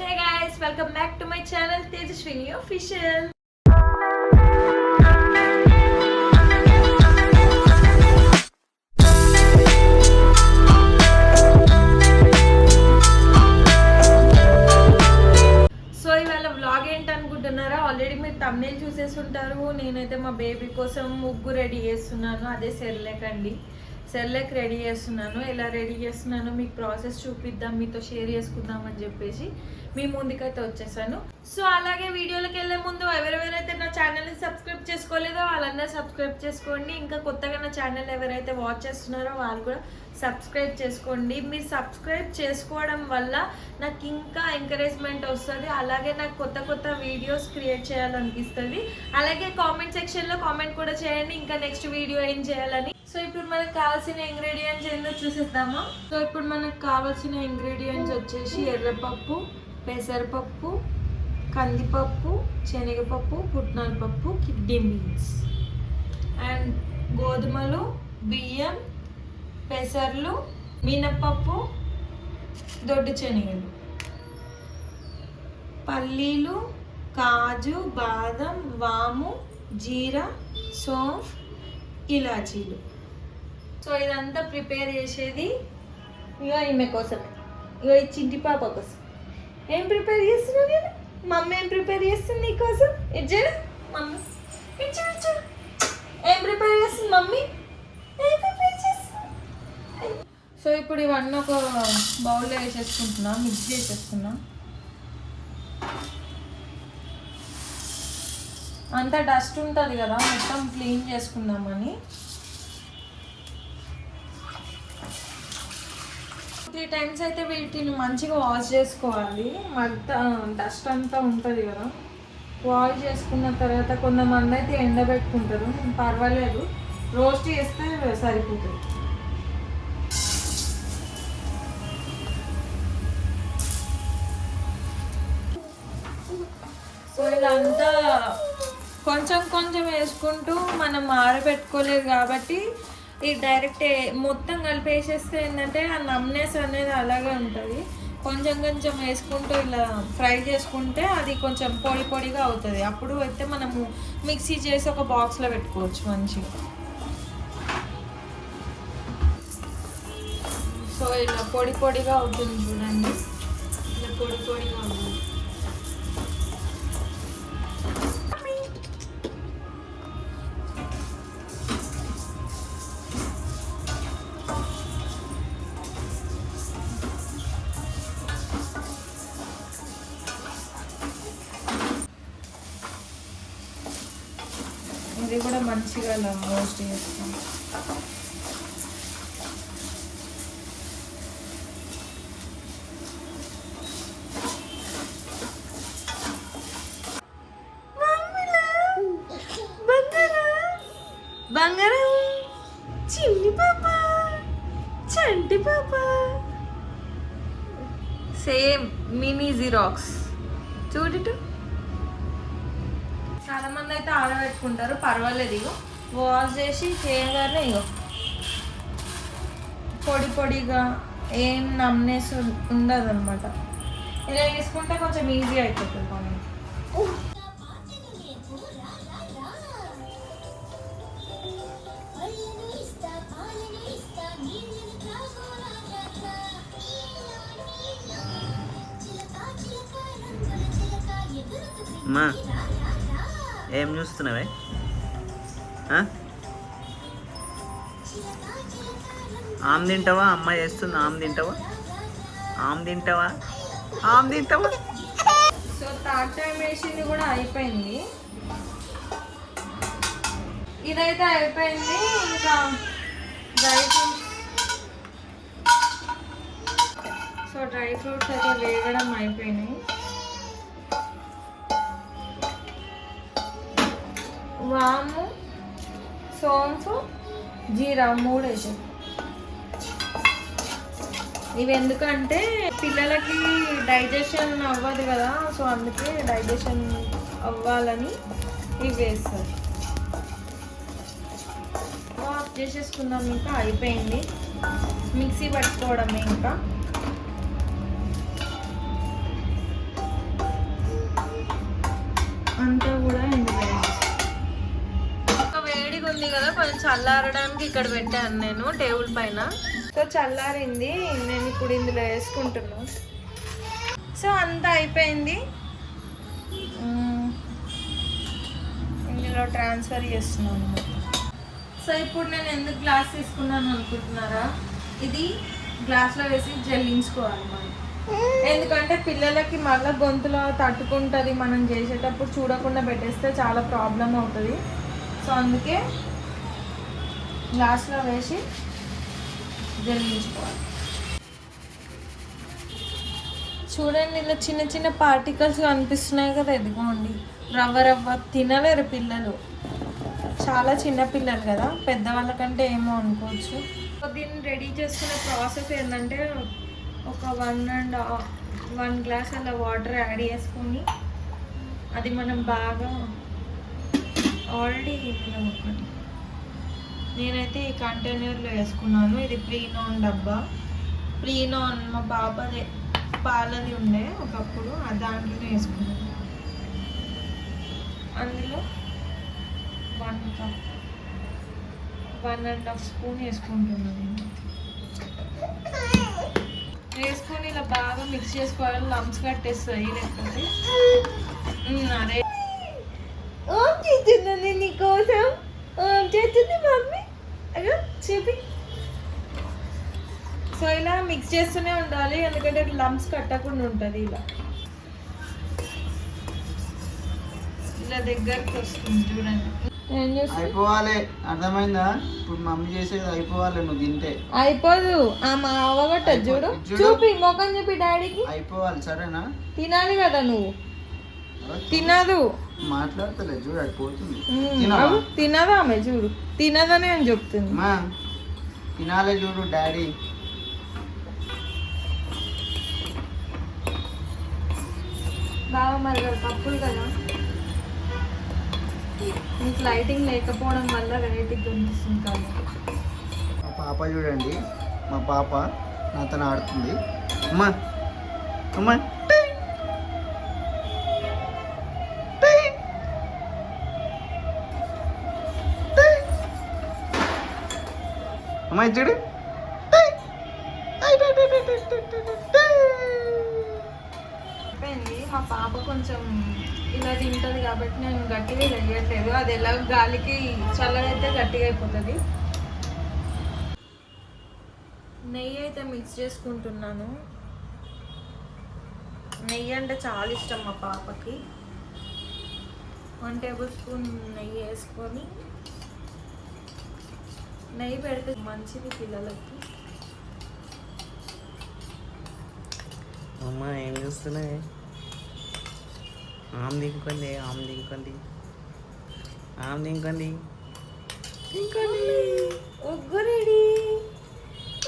Hey guys, welcome back to my channel Tejaswini Official. So ఇవాళ vlog ఏంటనుకుంటున్నారా? Already మీరు thumbnail చూసేసి ఉంటారు. నేనైతే మా బేబీ కోసం ముగ్గు రెడీ చేస్తున్నాను. అదే సెర్లాక్ అండి. సెర్లాక్ రెడీ చేస్తున్నాను. ఎలా రెడీ చేస్తున్నానో మీకు ప్రాసెస్ చూపిద్దాం, మీతో షేర్ చేసుకుందాం అని చెప్పేసి మీ ముందుకైతే వచ్చేసాను. సో అలాగే వీడియోలోకి వెళ్ళే ముందు ఎవరెవరైతే నా ఛానల్ని సబ్స్క్రైబ్ చేసుకోలేదో వాళ్ళందరూ సబ్స్క్రైబ్ చేసుకోండి. ఇంకా కొత్తగా నా ఛానల్ ఎవరైతే వాచ్ చేస్తున్నారో వాళ్ళు కూడా సబ్స్క్రైబ్ చేసుకోండి. మీరు సబ్స్క్రైబ్ చేసుకోవడం వల్ల నాకు ఇంకా ఎంకరేజ్మెంట్ వస్తుంది. అలాగే నాకు కొత్త కొత్త వీడియోస్ క్రియేట్ చేయాలనిపిస్తుంది. అలాగే కామెంట్ సెక్షన్లో కామెంట్ కూడా చేయండి ఇంకా నెక్స్ట్ వీడియో ఏం చేయాలని. సో ఇప్పుడు మనకు కావాల్సిన ఇంగ్రీడియంట్స్ ఏంటో చూసేద్దామా. సో ఇప్పుడు మనకు కావాల్సిన ఇంగ్రీడియంట్స్ వచ్చేసి ఎర్రపప్పు, పెసరపప్పు, కందిపప్పు, శనగపప్పు, పుట్నాల పప్పు, కిడ్నీ బీన్స్ అండ్ గోధుమలు, బియ్యం, పెసర్లు, మినపప్పు, దొడ్డు శనగలు, పల్లీలు, కాజు, బాదం, వాము, జీరా, సోంఫ్, ఇలాచీలు. సో ఇదంతా ప్రిపేర్ చేసేది ఇగో ఈమె కోసమే, ఇగో ఈ చింటి పాప కోసం. ఏం ప్రిపేర్ చేస్తున్నావు నేను? మమ్మీ ఏం ప్రిపేర్ చేస్తుంది నీకోసం? ఇచ్చాడు మమ్మీ, ఇచ్చాడు. ఏం ప్రిపేర్ చేస్తుంది మమ్మీ? ఏం ప్రిపేర్ చేస్తుంది? సో ఇప్పుడు ఇవన్నీ ఒక బౌల్లో వేసేసుకుంటున్నా, మిక్స్ చేసేసుకున్నా. అంతా డస్ట్ ఉంటుంది కదా, మొత్తం క్లీన్ చేసుకుందామని 3 times అయితే వీటిని మంచిగా వాష్ చేసుకోవాలి. అంతా డస్ట్ అంతా ఉంటుంది కదా, వాష్ చేసుకున్న తర్వాత కొంతమంది అయితే ఎండబెట్టుకుంటారు. పర్వాలేదు, రోస్ట్ చేస్తే సరిపోతుంది. సో ఇలా అంతా కొంచెం కొంచెం వేసుకుంటూ మనం ఆరబెట్టుకోలేదు కాబట్టి ఈ డైరెక్ట్ మొత్తం కలిపేసేస్తే ఏంటంటే ఆ నమ్నెస్ అనేది అలాగే ఉంటుంది. కొంచెం కొంచెం వేసుకుంటూ ఇలా ఫ్రై చేసుకుంటే అది కొంచెం పొడి పొడిగా అవుతుంది. అప్పుడు అయితే మనము మిక్సీ చేసి ఒక బాక్స్లో పెట్టుకోవచ్చు మంచిగా. సో ఇలా పొడి పొడిగా అవుతుంది చూడండి, ఇలా పొడి పొడిగా అవుతుంది. ఇది కూడా మంచిగా ఇలా రోస్ట్ చేస్తాం. బంగారం, చిన్ని పాప, చంటి పాప, సేమ్ మినీ జిరాక్స్ చూడు. చాలా మంది అయితే ఆరబెట్టుకుంటారు, పర్వాలేదు. ఇగో వాష్ చేసి చేయగానే ఇగో పొడి పొడిగా ఏం నమ్నెస్ ఉండదు అనమాట. ఇలా వేసుకుంటే కొంచెం ఈజీ అయిపోతుంది మనకి. అమ్మా ఏం చూస్తున్నావే? ఆమ్ తింటావా? అమ్మ చేస్తుంది ఆమ్ తింటావా? ఆమ్ తింటావా? ఆమ్ తింటావా? సో థర్డ్ టైం వేసింది కూడా అయిపోయింది. ఇదైతే అయిపోయింది. ఇంకా dry fruits, so dry fruits అయితే వేగడం అయిపోయినాయి. వాము, సోంఫ్, జీరా 3 వేసాం. ఇవి ఎందుకంటే పిల్లలకి డైజెషన్ అవ్వదు కదా, సో అందుకే డైజెషన్ అవ్వాలని ఇవి వేస్తారు. ఆఫ్ చేసేసుకుందాం. ఇంకా అయిపోయింది, మిక్సీ పట్టుకోవడమే. ఇంకా అంతా కూడా ఇందులో ఒక వేడిగా ఉంది కదా, కొంచెం చల్లారడానికి ఇక్కడ పెట్టాను నేను టేబుల్ పైన. సో చల్లారింది, నేను ఇప్పుడు ఇందులో వేసుకుంటున్నాను. సో అంతా అయిపోయింది, ఇందులో ట్రాన్స్ఫర్ చేస్తున్నాను. సో ఇప్పుడు నేను ఎందుకు గ్లాస్ తీసుకున్నాను అనుకుంటున్నారా, ఇది గ్లాస్లో వేసి జల్లించుకోవాలి మనం. ఎందుకంటే పిల్లలకి మళ్ళీ గొంతులో తట్టుకుంటుంది, మనం చేసేటప్పుడు చూడకుండా పెట్టేస్తే చాలా ప్రాబ్లం అవుతుంది. సో అందుకే గ్లాస్లో వేసి జల్లించుకోవాలి. చూడండి ఇలా చిన్న చిన్న పార్టికల్స్ కనిపిస్తున్నాయి కదా, ఎదుగోండి. రవ్వ రవ్వ తినలేరు పిల్లలు, చాలా చిన్న పిల్లలు కదా, పెద్దవాళ్ళకంటే ఏమో అనుకోవచ్చు. దీన్ని రెడీ చేసుకునే ప్రాసెస్ ఏంటంటే ఒక 1 గ్లాస్ అలా వాటర్ యాడ్ చేసుకొని అది మనం బాగా ఆల్రెడీ నేనైతే ఈ కంటైనర్లో వేసుకున్నాను. ఇది ప్రీనాన్ డబ్బా, ప్రీనాన్ మా బాబాదే పాలది ఉండే ఒకప్పుడు, దాంట్లోనే వేసుకున్నాను. అందులో 1 కప్ 1.5 స్పూన్ వేసుకుంటున్నాను. వేసుకొని ఇలా బాగా మిక్స్ చేసుకోవాలి, లంప్స్ కట్టేస్తాయి లేకపోతే. అదే ఓం చేస్తుందండి నీకోసం, ఓం చేస్తుంది మమ్మీ, అయ్యో చూపి. సో ఇలా మిక్స్ చేస్తూనే ఉండాలి, ఎందుకంటే లంప్స్ కట్టకుండా ఉంటుంది. ఇలా దగ్గరకు వస్తుంది చూడండి. అయిపోవాలి, అర్థమైందా? ఇప్పుడు మమ్మీ చేసేది అయిపోవాలి, నువ్వు తింటే అయిపోదు. మా అవగొట్ట చూడు, చూపి మొఖం చూపి డాడీకి. అయిపోవాలి సరేనా? తినాలి కదా నువ్వు, తినదు. మాట్లాడతలే చూడు, అయిపోతుంది. తినదా ఆమె చూడు, తినదని అని చెప్తుంది. తినాలి చూడు డాడీ. బాగా మరి తప్పులు కదా, మీకు లైటింగ్ లేకపోవడం వల్ల వెరైటీగా కనిపిస్తుంది కాబట్టి. మా పాప చూడండి, మా పాప నాతో ఆడుతుంది. అమ్మా అమ్మా అమ్మాయి చూడు, మా పాప కొంచెం ఇలా తింటుంది కాబట్టి నేను గట్టిగా వేయట్లేదు, అది ఎలా గాలికి చల్లగైతే గట్టిగా అయిపోతుంది. నెయ్యి అయితే మిక్స్ చేసుకుంటున్నాను. నెయ్యి అంటే చాలా ఇష్టం మా పాపకి. 1 టేబుల్ స్పూన్ నెయ్యి వేసుకొని, నెయ్యి పెడితే మంచిది పిల్లలకి. అమ్మ ఏం చేస్తున్నాయి? ఆమె దింకండి, ఆమె దింకండి, ఆమె దింకండి, ఉగ్గు రెడీ,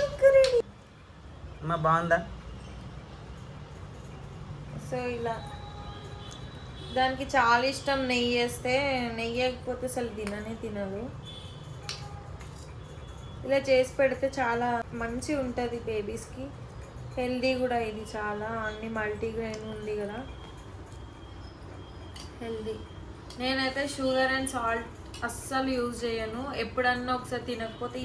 ఉగ్గు రెడీ. అమ్మ బాగుందా? సో ఇలా దానికి చాలా ఇష్టం నెయ్యి వేస్తే, నెయ్యి వేయకపోతే అసలు తినదు. ఇలా చేసి పెడితే చాలా మంచి ఉంటుంది బేబీస్కి, హెల్దీ కూడా. ఇది చాలా అన్ని మల్టీగ్రెయిన్ ఉంది కదా, హెల్దీ. నేనైతే షుగర్ అండ్ సాల్ట్ అస్సలు యూజ్ చేయను. ఎప్పుడన్నా ఒకసారి తినకపోతే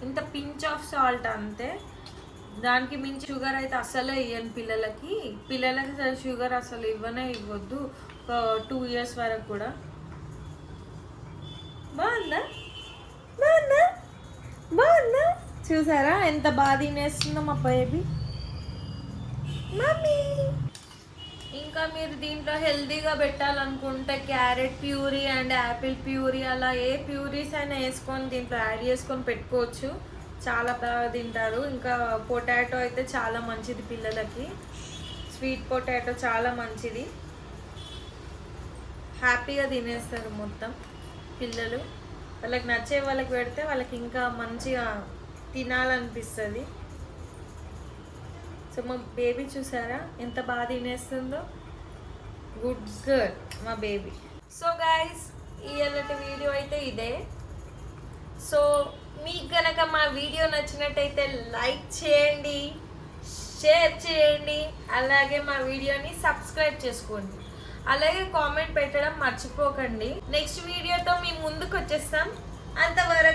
ఇంత పించ్ ఆఫ్ సాల్ట్ అంతే, దానికి మించి షుగర్ అయితే అస్సలే ఇవ్వను పిల్లలకి. అసలు షుగర్ అసలు ఇవ్వద్దు ఒక 2 years వరకు కూడా. బాగుందా? చూసారా ఎంత బాగా తినేస్తుందో మా బేబీ. మమ్మీ ఇంకా మీరు దీంట్లో హెల్తీగా పెట్టాలనుకుంటే carrot puree and apple puree, అలా ఏ ప్యూరీస్ అయినా వేసుకొని దీంట్లో యాడ్ చేసుకొని పెట్టుకోవచ్చు, చాలా బాగా తింటారు. ఇంకా పొటాటో అయితే చాలా మంచిది పిల్లలకి, స్వీట్ పొటాటో చాలా మంచిది, హ్యాపీగా తినేస్తారు మొత్తం పిల్లలు. వాళ్ళకి నచ్చే వాళ్ళకి పెడితే వాళ్ళకి ఇంకా మంచిగా తినాలనిపిస్తుంది. సో మా బేబీ చూసారా ఎంత బాగా తినేస్తుందో, గుడ్ గర్ల్ మా బేబీ. సో గైస్, ఇవాళటి వీడియో అయితే ఇదే. సో మీకు కనుక మా వీడియో నచ్చినట్టయితే లైక్ చేయండి, షేర్ చేయండి, అలాగే మా వీడియోని సబ్స్క్రైబ్ చేసుకోండి. అలాగే కామెంట్ పెట్టడం మర్చిపోకండి. నెక్స్ట్ వీడియోతో మీ ముందుకు వచ్చేస్తాం. అంతవరకు